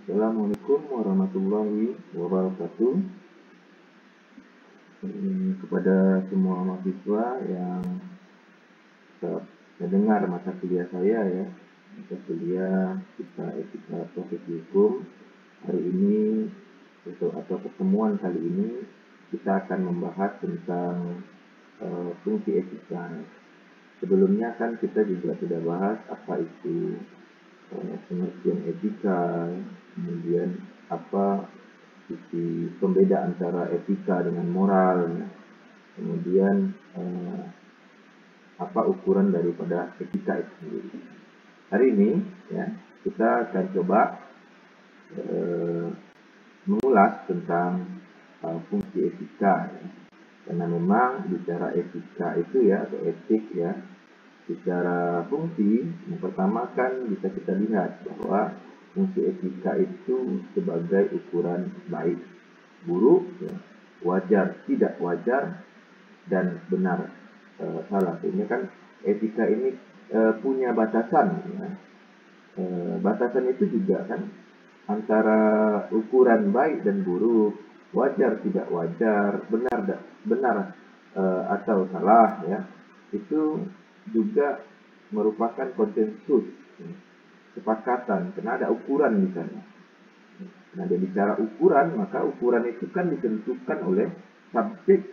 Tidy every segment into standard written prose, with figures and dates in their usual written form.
Assalamualaikum warahmatullahi wabarakatuh. Kepada semua mahasiswa yang mendengar mata kuliah saya ya, mata kuliah kita etika profesi hukum. Hari ini atau pertemuan kali ini kita akan membahas tentang fungsi etika. Sebelumnya kan kita juga sudah bahas apa itu pengertian etika, kemudian apa sisi pembeda antara etika dengan moral, kemudian apa ukuran daripada etika itu sendiri. Hari ini ya kita akan coba mengulas tentang fungsi etika ya. Karena memang bicara etika itu ya atau etik ya, secara fungsi yang pertama kan bisa kita lihat bahwa fungsi etika itu sebagai ukuran baik, buruk, ya, wajar, tidak wajar, dan benar, salah. Ini kan etika ini punya batasan. Ya. Batasan itu juga kan antara ukuran baik dan buruk, wajar tidak wajar, benar atau salah ya, itu juga merupakan konsensus, kesepakatan, karena ada ukuran di sana. Nah, dia bicara ukuran, maka ukuran itu kan ditentukan oleh subjek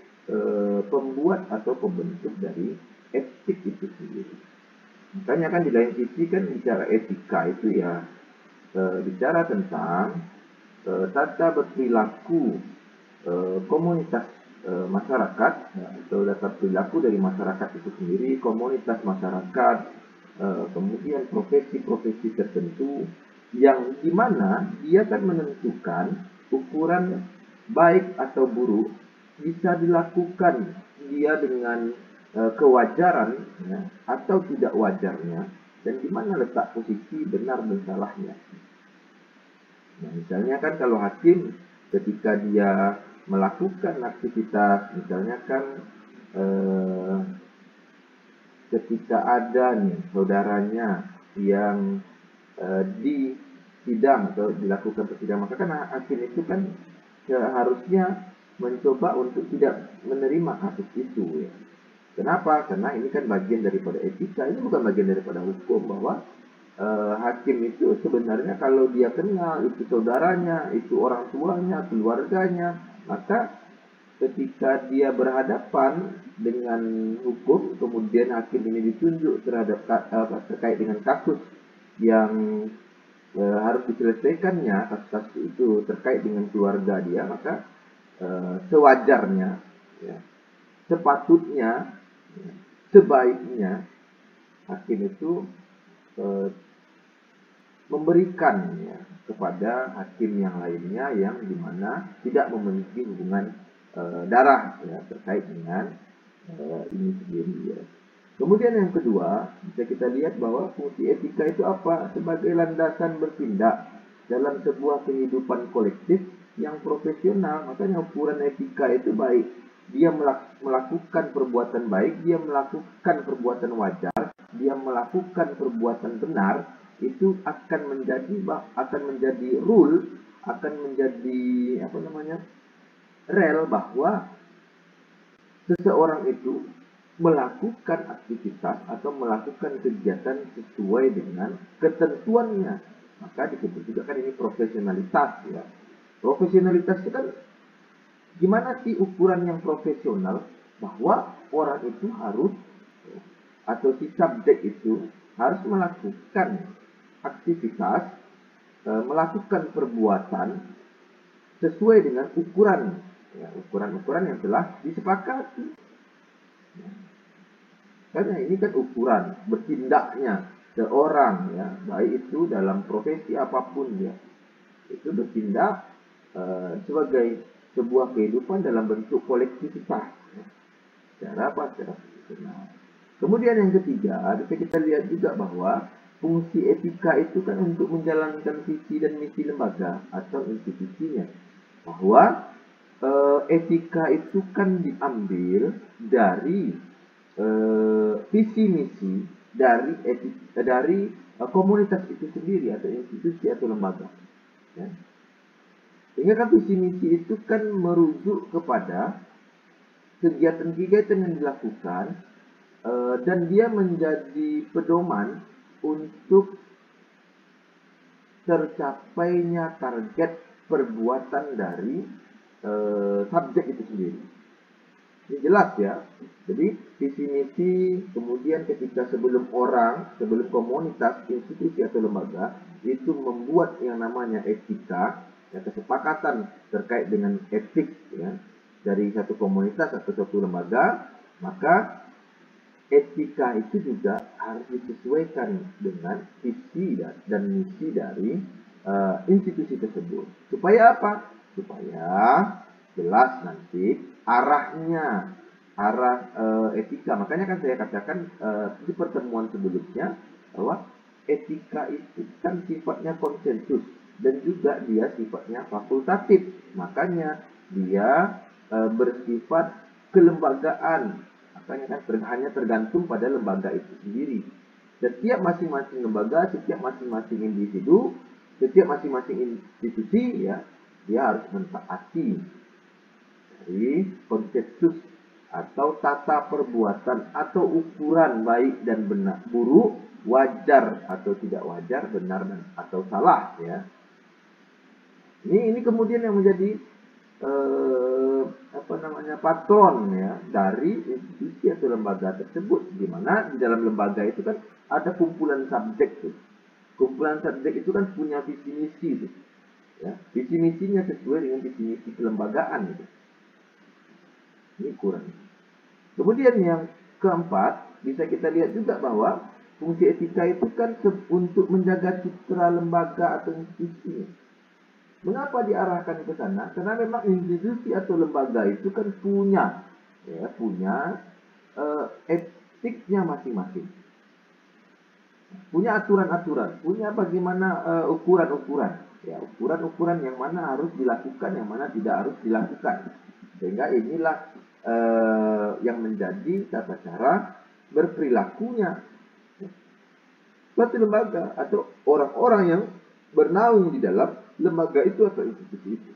pembuat atau pembentuk dari etik itu sendiri. Makanya kan di lain sisi kan bicara etika itu ya bicara tentang tata berperilaku komunitas masyarakat ya, atau data perilaku dari masyarakat itu sendiri, komunitas masyarakat, kemudian profesi-profesi tertentu yang dimana dia kan menentukan ukuran baik atau buruk bisa dilakukan dia dengan kewajaran ya, atau tidak wajarnya, dan di mana letak posisi benar dan salahnya. Nah, misalnya kan kalau hakim ketika dia melakukan aktivitas, misalnya kan ketika ada nih saudaranya yang di sidang atau dilakukan persidangan, maka kan hakim itu kan seharusnya mencoba untuk tidak menerima kasus itu ya. Kenapa? Karena ini kan bagian daripada etika, ini bukan bagian daripada hukum, bahwa hakim itu sebenarnya kalau dia kenal itu saudaranya, itu orang tuanya, keluarganya, maka ketika dia berhadapan dengan hukum, kemudian hakim ini ditunjuk terkait dengan kasus yang harus diselesaikannya, kasus-kasus itu terkait dengan keluarga dia, maka sewajarnya, ya, sepatutnya, ya, sebaiknya hakim itu memberikan ya, kepada hakim yang lainnya yang dimana tidak memiliki hubungan darah ya, terkait dengan ini sendiri ya. Kemudian yang kedua, bisa kita lihat bahwa fungsi etika itu apa? Sebagai landasan bertindak dalam sebuah kehidupan kolektif yang profesional. Makanya ukuran etika itu baik dia melakukan perbuatan baik, dia melakukan perbuatan wajar, dia melakukan perbuatan benar, itu akan menjadi rule, akan menjadi rel bahwa seseorang itu melakukan aktivitas atau melakukan kegiatan sesuai dengan ketentuannya. Maka disebut juga kan ini profesionalitas ya. Profesionalitas itu kan gimana sih ukuran yang profesional, bahwa orang itu harus atau si subjek itu harus melakukan aktivitas, melakukan perbuatan sesuai dengan ukuran ya, ukuran-ukuran yang telah disepakati. Karena ini kan ukuran bertindaknya seorang ya, baik itu dalam profesi apapun ya, itu bertindak sebagai sebuah kehidupan dalam bentuk kolektivitas ya. Secara apa? Secara profesional. Kemudian yang ketiga, bisa kita lihat juga bahwa fungsi etika itu kan untuk menjalankan visi dan misi lembaga atau institusinya. Bahwa etika itu kan diambil dari visi misi dari komunitas itu sendiri atau institusi atau lembaga. Ya. Sehingga kan visi misi itu kan merujuk kepada kegiatan-kegiatan yang dilakukan dan dia menjadi pedoman untuk tercapainya target perbuatan dari subjek itu sendiri. Ini jelas ya. Jadi visi misi, kemudian ketika sebelum komunitas, institusi atau lembaga itu membuat yang namanya etika, ya, kesepakatan terkait dengan etik ya, dari satu komunitas atau satu lembaga, maka etika itu juga harus disesuaikan dengan visi dan misi dari institusi tersebut. Supaya apa? Supaya jelas nanti arah etika. Makanya kan saya katakan di pertemuan sebelumnya bahwa etika itu kan sifatnya konsensus dan juga dia sifatnya fakultatif. Makanya dia bersifat kelembagaan. Makanya kan hanya tergantung pada lembaga itu sendiri. Setiap masing-masing lembaga, setiap masing-masing individu, setiap masing-masing institusi ya, dia harus mentaati dari konsensus atau tata perbuatan atau ukuran baik dan benar, buruk, wajar atau tidak wajar, benar dan atau salah ya. Ini kemudian yang menjadi patron ya dari institusi atau lembaga tersebut, di mana di dalam lembaga itu kan ada kumpulan subjek tuh. Kumpulan subjek itu kan punya visi misi tuh. Ya, visi misinya sesuai dengan visi misi kelembagaan gitu. Ini kurang. Kemudian yang keempat, bisa kita lihat juga bahwa fungsi etika itu kan untuk menjaga citra lembaga atau institusi. Mengapa diarahkan ke sana? Karena memang institusi atau lembaga itu kan punya etiknya masing-masing. Punya aturan-aturan, punya bagaimana ukuran-ukuran. Ya, ukuran-ukuran yang mana harus dilakukan, yang mana tidak harus dilakukan. Sehingga inilah yang menjadi tata cara berperilakunya suatu lembaga atau orang-orang yang bernaung di dalam lembaga itu atau institusi itu.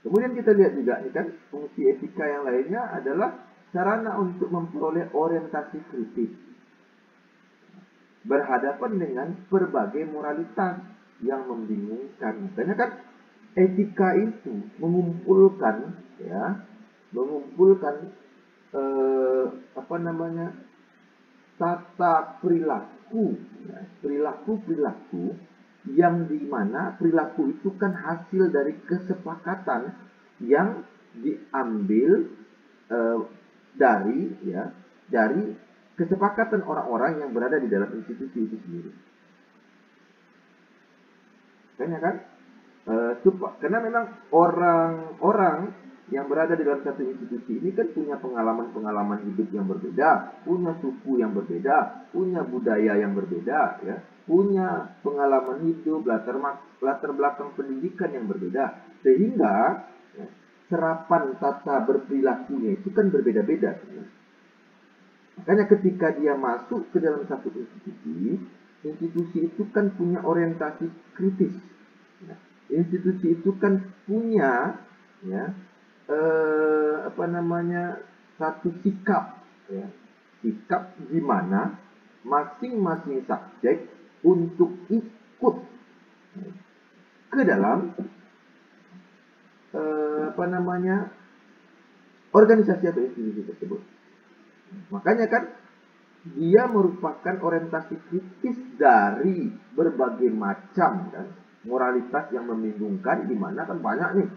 Kemudian kita lihat juga ini kan fungsi etika yang lainnya adalah sarana untuk memperoleh orientasi kritis berhadapan dengan berbagai moralitas yang membingungkan. Makanya kan etika itu mengumpulkan tata perilaku, perilaku yang dimana perilaku itu kan hasil dari kesepakatan yang diambil dari kesepakatan orang-orang yang berada di dalam institusi itu sendiri. Makanya kan karena memang orang-orang yang berada di dalam satu institusi ini kan punya pengalaman hidup yang berbeda, punya suku yang berbeda, punya budaya yang berbeda, ya, punya pengalaman hidup, latar belakang pendidikan yang berbeda, sehingga ya, serapan tata berperilakunya itu kan berbeda-beda. Makanya ketika dia masuk ke dalam satu institusi itu kan punya orientasi kritis. Institusi itu kan punya satu sikap di mana masing-masing subjek untuk ikut ke dalam organisasi atau institusi tersebut. Makanya kan dia merupakan orientasi kritis dari berbagai macam kan moralitas yang membingungkan, di mana kan banyak nih.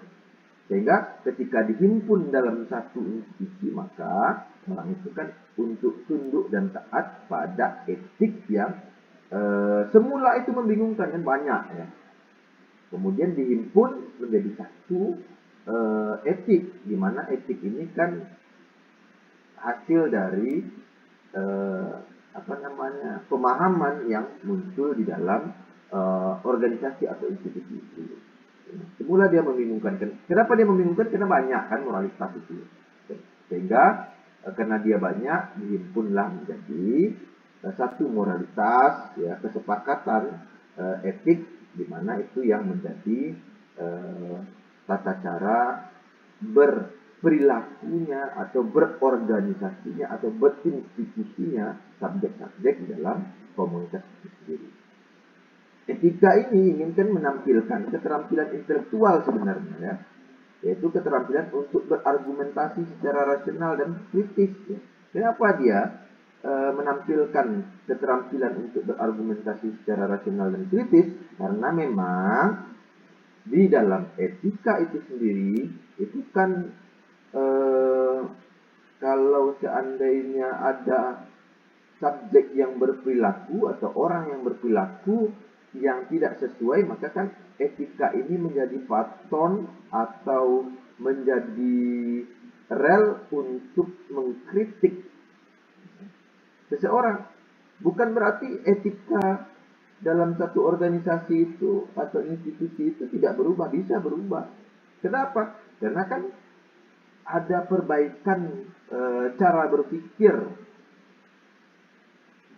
Sehingga ketika dihimpun dalam satu institusi, maka orang itu kan untuk tunduk dan taat pada etik yang semula itu membingungkan kan banyak ya. Kemudian dihimpun menjadi satu etik, di mana etik ini kan hasil dari pemahaman yang muncul di dalam organisasi atau institusi itu. Semula dia membingungkan. Kenapa dia membingungkan? Karena banyak kan moralitas itu. Sehingga karena dia banyak, dihimpunlah menjadi satu moralitas, ya, kesepakatan etik, di mana itu yang menjadi tata cara berperilakunya atau berorganisasinya atau berinstitusinya subjek-subjek di dalam komunitas itu sendiri. Etika ini inginkan menampilkan keterampilan intelektual sebenarnya, ya, yaitu keterampilan untuk berargumentasi secara rasional dan kritis. Ya. Kenapa dia menampilkan keterampilan untuk berargumentasi secara rasional dan kritis? Karena memang di dalam etika itu sendiri itu kan kalau seandainya ada subjek yang berperilaku atau orang yang berperilaku yang tidak sesuai, maka kan etika ini menjadi patron atau menjadi rel untuk mengkritik seseorang. Bukan berarti etika dalam satu organisasi itu atau institusi itu tidak berubah, bisa berubah. Kenapa? Karena kan ada perbaikan cara berpikir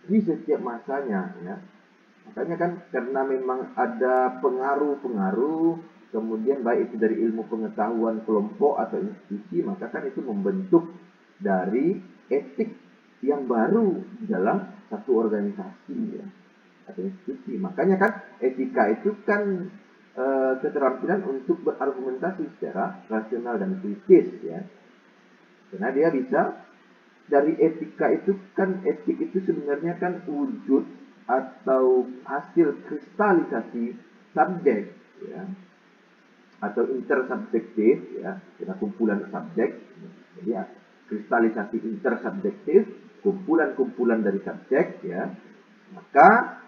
di setiap masanya, ya. Makanya kan karena memang ada pengaruh-pengaruh, kemudian baik itu dari ilmu pengetahuan kelompok atau institusi, maka kan itu membentuk dari etik yang baru dalam satu organisasi, ya, atau institusi. Makanya kan etika itu kan keterampilan untuk berargumentasi secara rasional dan kritis, ya. Karena dia bisa dari etika itu kan, etik itu sebenarnya kan wujud atau hasil kristalisasi subjek, ya, atau intersubjektif, ya, kita kumpulan subjek. Jadi ya, kristalisasi intersubjektif, kumpulan-kumpulan dari subjek, ya, maka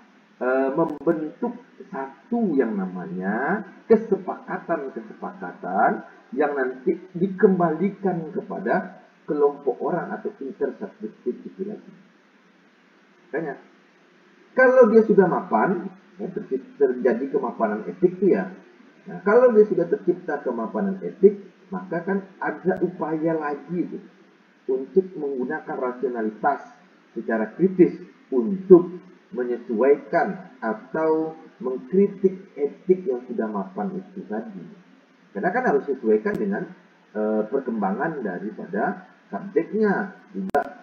membentuk satu yang namanya kesepakatan-kesepakatan yang nanti dikembalikan kepada kelompok orang atau intersubjektif itu lagi. Makanya kalau dia sudah mapan, ya, terjadi kemapanan etik itu, ya. Nah, kalau dia sudah tercipta kemapanan etik, maka kan ada upaya lagi tuh, untuk menggunakan rasionalitas secara kritis untuk menyesuaikan atau mengkritik etik yang sudah mapan itu tadi. Karena kan harus sesuaikan dengan perkembangan daripada subjeknya, juga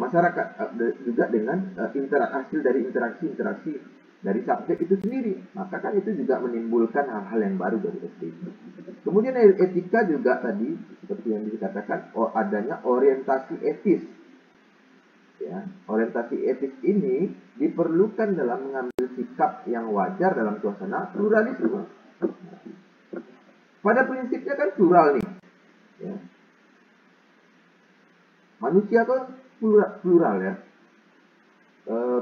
masyarakat, juga dengan hasil dari interaksi dari subjek itu sendiri. Maka kan itu juga menimbulkan hal-hal yang baru dari etik. Kemudian etika juga tadi seperti yang dikatakan, adanya orientasi etis. Ya, orientasi etis ini diperlukan dalam mengambil sikap yang wajar dalam suasana pluralisme. Pada prinsipnya kan plural nih, ya. Manusia kan plural, ya,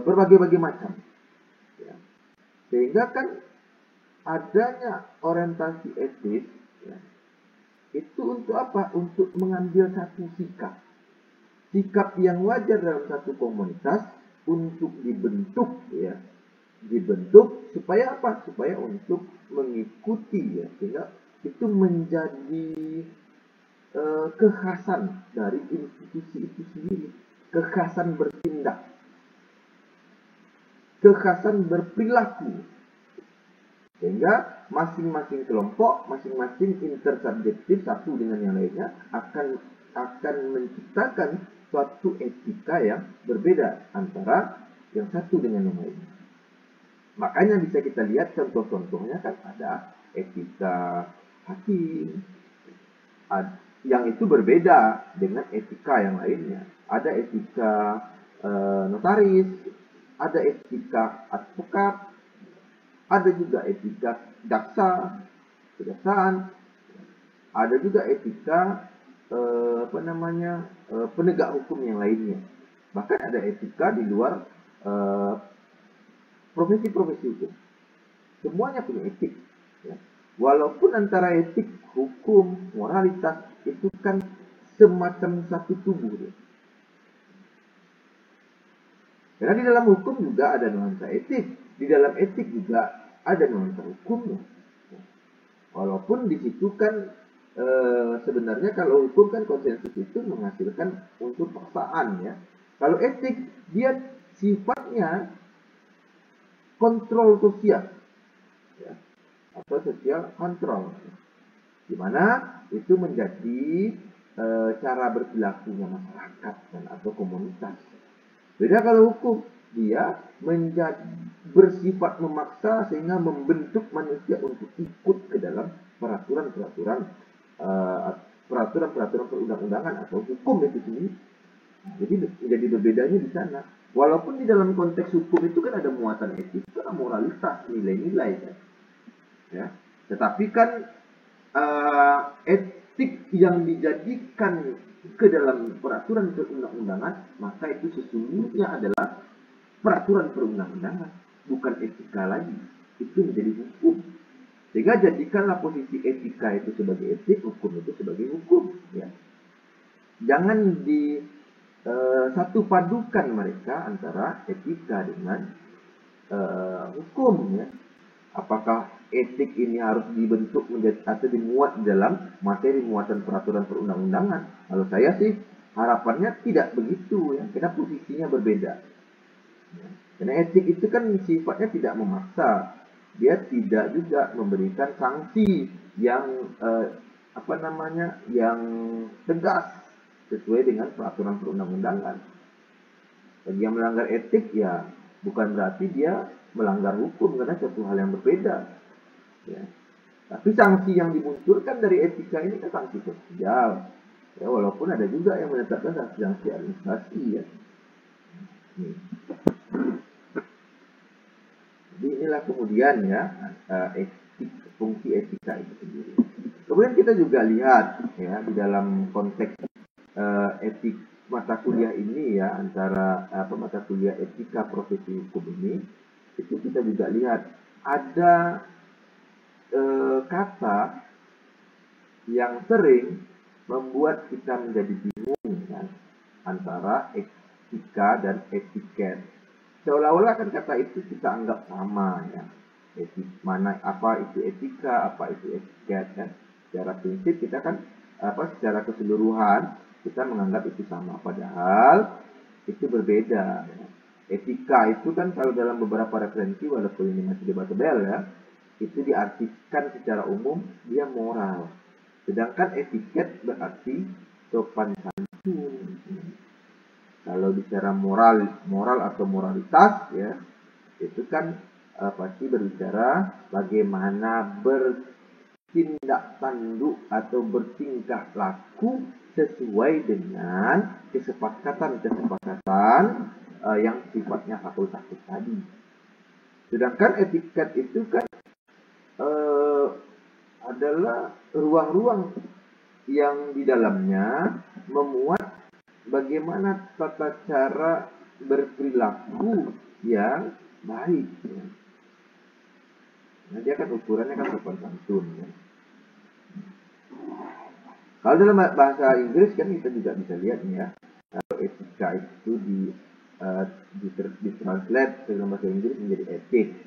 berbagai-bagai macam, ya. Sehingga kan adanya orientasi etis, ya, itu untuk apa? Untuk mengambil satu sikap yang wajar dalam satu komunitas untuk dibentuk, ya, dibentuk supaya apa? Supaya untuk mengikuti, ya, sehingga itu menjadi kekhasan dari institusi itu sendiri, kekhasan bertindak, kekhasan berperilaku, sehingga masing-masing kelompok, masing-masing intersubjektif satu dengan yang lainnya akan menciptakan suatu etika yang berbeda antara yang satu dengan yang lainnya. Makanya bisa kita lihat contoh-contohnya kan ada etika hakim, yang itu berbeda dengan etika yang lainnya. Ada etika notaris, ada etika advokat, ada juga etika kejaksaan, ada juga etika penegak hukum yang lainnya. Bahkan ada etika di luar profesi-profesi hukum. Semuanya punya etik, ya. Walaupun antara etik, hukum, moralitas itu kan semacam satu tubuh, ya. Karena di dalam hukum juga ada nuansa etik, di dalam etik juga ada nuansa hukumnya. Walaupun di situ kan sebenarnya kalau hukum kan konsensus itu menghasilkan unsur paksaan, ya. Kalau etik dia sifatnya kontrol sosial, ya, atau sosial kontrol, di mana itu menjadi cara berperilakunya masyarakat dan atau komunitas. Beda kalau hukum, dia bersifat memaksa sehingga membentuk manusia untuk ikut ke dalam peraturan-peraturan perundang-undangan atau hukum itu sendiri. Jadi berbedanya di sana. Walaupun di dalam konteks hukum itu kan ada muatan etika, moralitas, nilai-nilai kan. Ya. Tetapi kan etik yang dijadikan ke dalam peraturan perundang-undangan, maka itu sesungguhnya adalah peraturan perundang-undangan, bukan etika lagi. Itu menjadi hukum. Sehingga jadikanlah posisi etika itu sebagai etik, hukum itu sebagai hukum. Ya. Jangan satu padukan mereka antara etika dengan hukum. Ya. Apakah etik ini harus dibentuk menjadi atau dimuat dalam materi muatan peraturan perundang-undangan? Kalau saya sih harapannya tidak begitu, ya, karena posisinya berbeda. Ya. Karena etik itu kan sifatnya tidak memaksa, dia tidak juga memberikan sanksi yang yang tegas sesuai dengan peraturan perundang-undangan. Bagi yang melanggar etik, ya bukan berarti dia melanggar hukum, karena satu hal yang berbeda. Ya. Tapi sanksi yang dimunculkan dari etika ini kan sanksi sosial. Ya, walaupun ada juga yang menetapkan sanksi administrasi. Ya. Jadi inilah kemudian ya fungsi etika itu sendiri. Kemudian kita juga lihat ya di dalam konteks etik mata kuliah ini ya, antara mata kuliah etika profesi hukum ini, itu kita juga lihat ada kata yang sering membuat kita menjadi bingung kan, antara etika dan etiket. Seolah-olah kan kata itu kita anggap sama ya. Apa itu etika, apa itu etiket kan. Secara prinsip kita kan secara keseluruhan kita menganggap itu sama, padahal itu berbeda. Ya. Etika itu kan kalau dalam beberapa referensi, walaupun ini masih debatable ya, itu diartikan secara umum dia moral. Sedangkan etiket berarti sopan santun. Kalau bicara moral atau moralitas ya, itu kan pasti berbicara bagaimana bertindak tanduk atau bertingkah laku sesuai dengan kesepakatan yang sifatnya fakultatif tadi. Sedangkan etiket itu kan adalah ruang-ruang yang di dalamnya memuat bagaimana tata cara berperilaku yang baik. Ya. Nah, dia kan ukurannya kan sopan santun. Ya. Kalau dalam bahasa Inggris kan kita juga bisa lihat nih ya, kalau etika itu ditranslate dalam bahasa Inggris menjadi etik,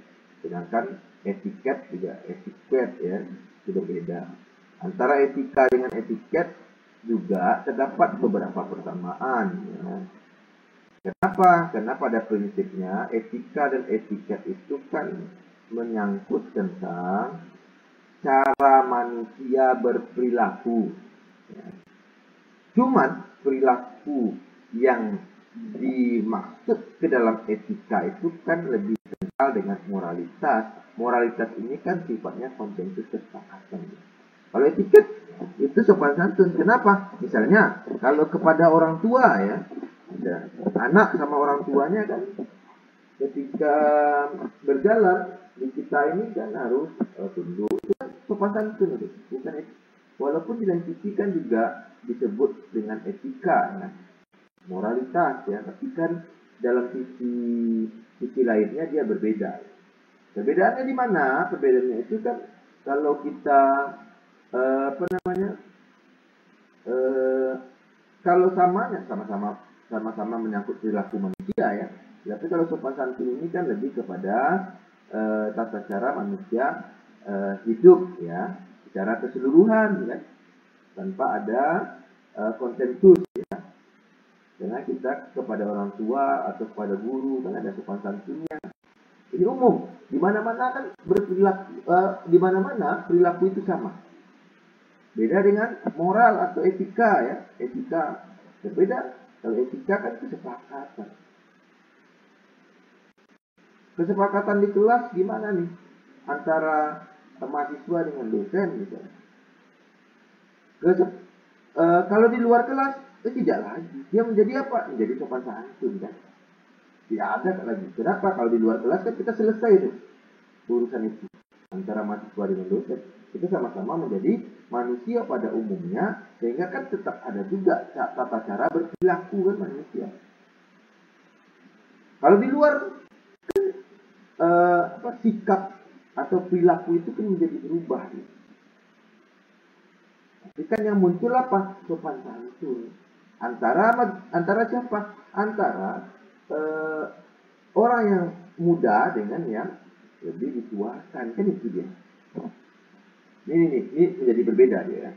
sedangkan etiket juga etiquette ya, itu berbeda. Antara etika dengan etiket juga terdapat beberapa persamaan. Ya. Kenapa? Karena pada prinsipnya etika dan etiket itu kan menyangkut tentang cara manusia berperilaku. Ya. Cuman perilaku yang dimaksud ke dalam etika itu kan lebih kental dengan moralitas. Moralitas ini kan sifatnya konsensus kesepakatan. Kalau etiket itu sopan santun. Kenapa? Misalnya kalau kepada orang tua ya, anak sama orang tuanya kan ketika berjalan di kita ini kan harus tunduk. Itu kan sopan santun itu, bukan etika. Walaupun di lain sisi kan juga disebut dengan etika ya, moralitas ya, tapi kan dalam sisi lainnya dia berbeda. Perbedaannya di mana? Perbedaannya itu kan kalau kita kalau sama-sama menyangkut perilaku manusia ya. Tapi kalau sopan santun ini kan lebih kepada tata cara manusia hidup ya, secara keseluruhan ya, tanpa ada konsensus ya. Karena kita kepada orang tua atau kepada guru kan ada sopan santunnya. Ini umum, di mana-mana kan berperilaku, di mana-mana perilaku itu sama. Beda dengan moral atau etika ya, etika berbeda. Kalau etika kan kesepakatan. Kesepakatan di kelas gimana nih? Antara mahasiswa dengan dosen misalnya. Kalau di luar kelas tidak lagi. Dia menjadi apa? Menjadi sopan santun kan. Tidak ada lagi. Kenapa? Kalau di luar kelas kan kita selesai itu urusan itu antara mahasiswa dengan dosen. Kita sama-sama menjadi manusia pada umumnya, sehingga kan tetap ada juga tata cara berperilaku kan manusia. Kalau di luar sikap atau perilaku itu kan menjadi berubah. Tapi kan yang muncul apa? Sopan santun. Antara siapa? Antara orang yang muda dengan yang lebih dituakan, kan itu dia. Ini menjadi berbeda dia ya.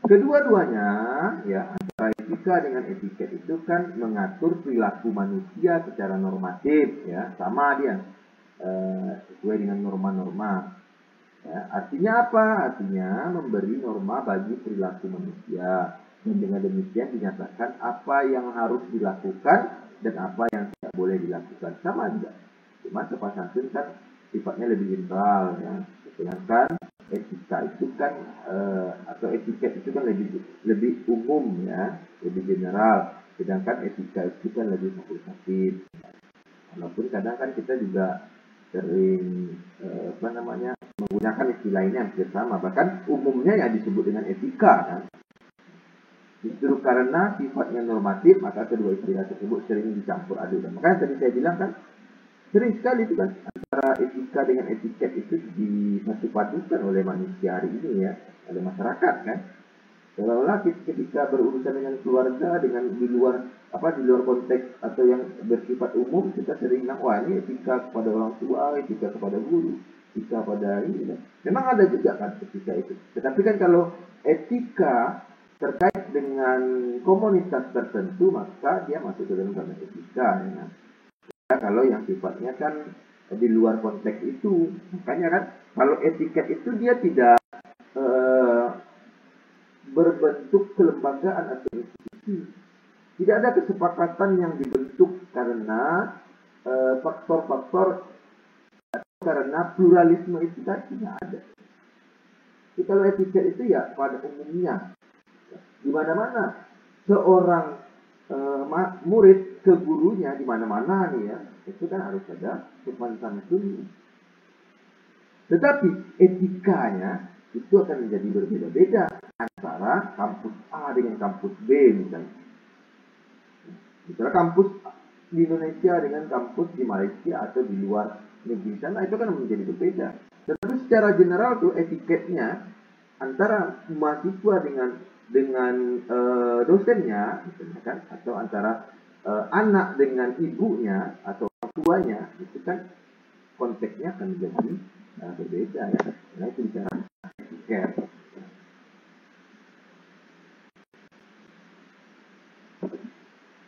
Kedua-duanya ya, antara etika dengan etiket itu kan mengatur perilaku manusia secara normatif ya, sama dia sesuai dengan norma-norma. Ya, artinya apa? Artinya memberi norma bagi perilaku manusia. Dan dengan demikian dinyatakan apa yang harus dilakukan dan apa yang tidak boleh dilakukan. Sama juga. Cuma sopan santun kan sifatnya lebih general ya. Sedangkan etika itu kan atau etiket itu kan lebih umum ya, lebih general. Sedangkan etika itu kan lebih fakultatif. Walaupun kadang kan kita juga sering menggunakan istilah ini hampir sama, bahkan umumnya ya disebut dengan etika kan. Justru karena sifatnya normatif, maka kedua istilah tersebut sering dicampur aduk. Makanya tadi saya bilang kan, sering sekali itu kan antara etika dengan etiket itu disatu-padukan oleh manusia hari ini ya, oleh masyarakat kan. Seolah-olah ketika berurusan dengan keluarga, dengan di luar konteks atau yang bersifat umum, kita sering bilang, wah ini etika kepada orang tua, etika kepada guru, etika pada ini. Memang ada juga kan etika itu. Tetapi kan kalau etika terkait dengan komunitas tertentu, maka dia masuk ke dalam ranah etika. Ya. Kalau yang sifatnya kan di luar konteks itu, makanya kan kalau etiket itu dia tidak berbentuk kelembagaan atau institusi. Tidak ada kesepakatan yang dibentuk karena faktor-faktor karena pluralisme itu kan tidak ada. Jadi kalau etiket itu ya pada umumnya, di mana-mana seorang murid ke gurunya di mana-mana nih ya, itu kan harus ada sopan santun. Tetapi etikanya itu akan menjadi berbeda-beda antara kampus A dengan kampus B misalnya. Misalnya kampus di Indonesia dengan kampus di Malaysia atau di luar negeri sana itu kan menjadi berbeda. Tetapi secara general tuh etiketnya antara mahasiswa dengan dosennya, misalnya kan, atau antara anak dengan ibunya atau orang tuanya, itu kan konteksnya akan menjadi berbeda ya. Nah itu bicara etiket.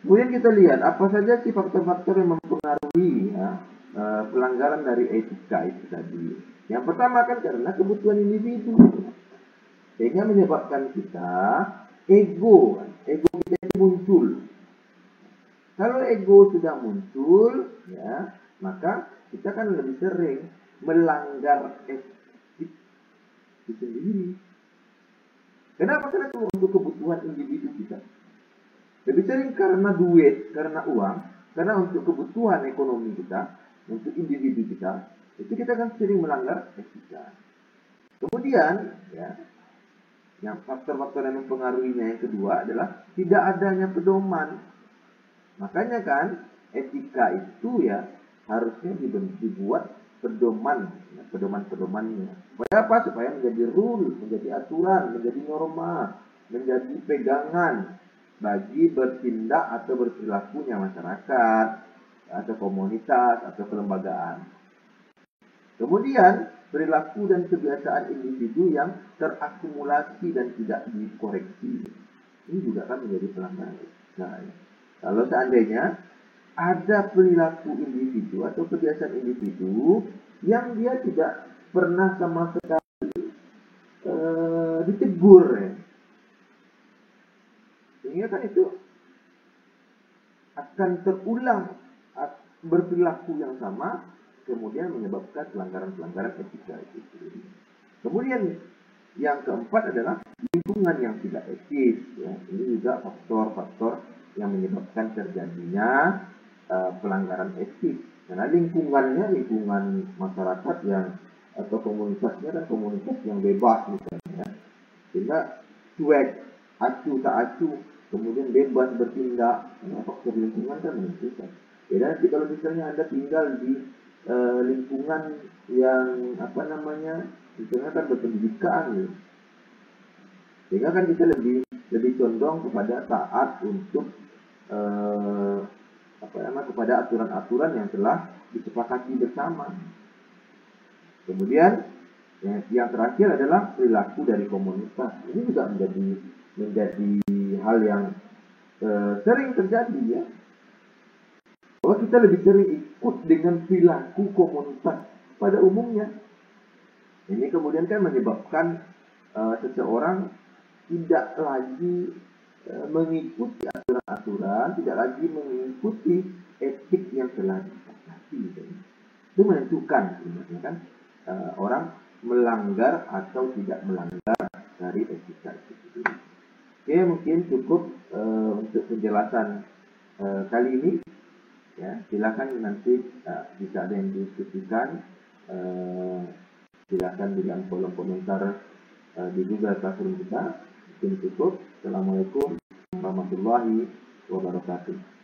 Kemudian kita lihat apa saja sih faktor-faktor yang mempengaruhi ya, pelanggaran dari etika itu tadi. Yang pertama kan karena kebutuhan individu, sehingga menyebabkan kita ego kita itu muncul. Kalau ego sudah muncul, ya maka kita kan lebih sering melanggar etik itu sendiri. Kenapa? Karena cuma untuk kebutuhan individu kita. Lebih sering karena duit, karena uang, karena untuk kebutuhan ekonomi kita, untuk individu kita, itu kita kan sering melanggar etika. Kemudian, ya, yang faktor-faktor yang mempengaruhinya yang kedua adalah tidak adanya pedoman. Makanya kan etika itu ya harusnya dibuat pedoman, ya, pedoman-pedomannya. Supaya apa? Supaya menjadi rule, menjadi aturan, menjadi norma, menjadi pegangan bagi bertindak atau berperilakunya masyarakat atau komunitas atau kelembagaan. Kemudian perilaku dan kebiasaan individu yang terakumulasi dan tidak dikoreksi. Ini juga kan menjadi pelanggaran etika. Ya. Kalau seandainya ada perilaku individu atau kebiasaan individu yang dia tidak pernah sama sekali ditegur, ya. Sehingga kan itu akan terulang berperilaku yang sama, kemudian menyebabkan pelanggaran-pelanggaran etika itu sendiri. Kemudian yang keempat adalah lingkungan yang tidak etis. Ya. Ini juga faktor-faktor yang menyebabkan terjadinya pelanggaran etik. Karena lingkungan masyarakat yang atau komunitasnya kan komunitas yang bebas misalnya, sehingga cuek, acuh tak acuh, kemudian bebas bertindak. Faktor lingkungan kan menentukan. Beda nanti kalau misalnya Anda tinggal di lingkungan yang misalnya kan berpendidikan, gitu. Sehingga kan kita lebih condong kepada taat untuk kepada aturan-aturan yang telah disepakati bersama. Kemudian yang terakhir adalah perilaku dari komunitas. Ini juga menjadi hal yang sering terjadi, ya. Bahwa kita lebih sering ikut dengan perilaku komunitas pada umumnya. Ini kemudian kan menyebabkan seseorang tidak lagi mengikuti aturan-aturan, tidak lagi mengikuti etik yang telah disepakati. Itu menentukan sebenarnya kan orang melanggar atau tidak melanggar dari etika itu. Oke, mungkin cukup untuk penjelasan kali ini. Ya, silakan nanti jika ada yang didiskusikan, silakan di dalam kolom komentar di Google Classroom kita. Mungkin cukup. Assalamualaikum warahmatullahi wabarakatuh.